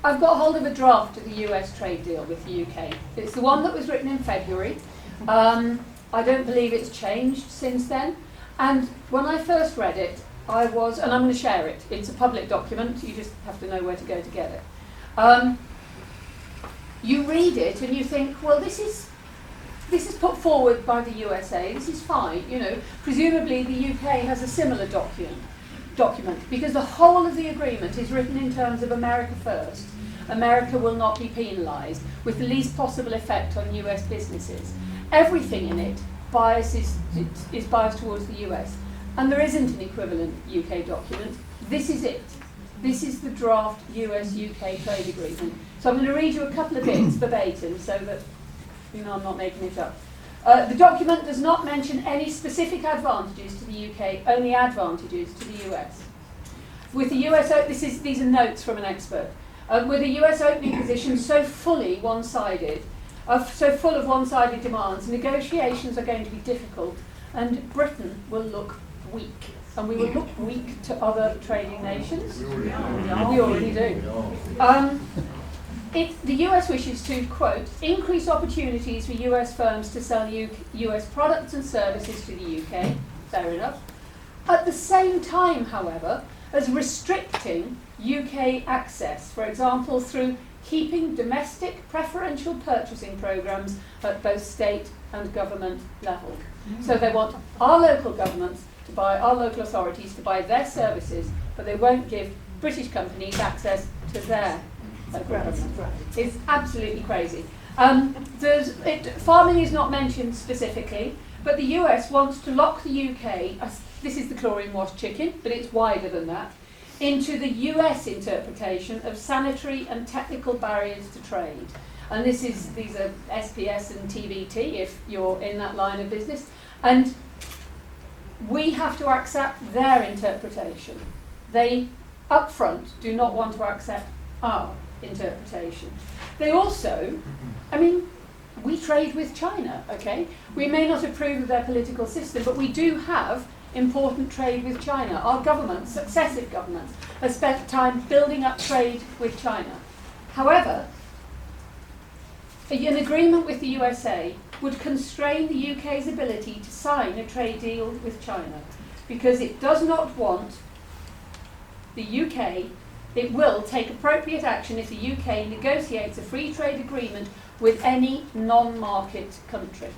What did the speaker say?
I've got hold of a draft of the US trade deal with the UK. It's the one that was written in February. I don't believe it's changed since then. And when I first read it, and I'm going to share it. It's a public document. You just have to know where to go to get it. You read it and you think, well, this is put forward by the USA. This is fine. You know, presumably the UK has a similar document because the whole of the agreement is written in terms of America first. America will not be penalised with the least possible effect on US businesses. Everything in it is biased towards the US. And there isn't an equivalent UK document. This is it. This is the draft US-UK trade agreement. So I'm going to read you a couple of bits verbatim so that you know I'm not making it up. The document does not mention any specific advantages to the UK, only advantages to the US. With the US, these are notes from an expert. With a US opening position so fully one-sided, so full of one-sided demands, negotiations are going to be difficult, and Britain will look weak. And we will look weak to other trading nations. We already do. The US wishes to, quote, increase opportunities for US firms to sell US products and services to the UK, fair enough, at the same time, however, as restricting UK access, for example, through keeping domestic preferential purchasing programmes at both state and government level. So they want our local governments to buy, our local authorities to buy their services, but they won't give British companies access to their government. It's absolutely crazy. Farming is not mentioned specifically, but the US wants to lock the UK, this is the chlorine washed chicken, but it's wider than that, into the US interpretation of sanitary and technical barriers to trade. And these are SPS and TBT if you're in that line of business. And we have to accept their interpretation. They, up front, do not want to accept our interpretation. They also, we trade with China, okay? We may not approve of their political system, but we do have important trade with China. Our governments, successive governments, have spent time building up trade with China. However, an agreement with the USA would constrain the UK's ability to sign a trade deal with China because it does not want the UK, it will take appropriate action if the UK negotiates a free trade agreement with any non-market country.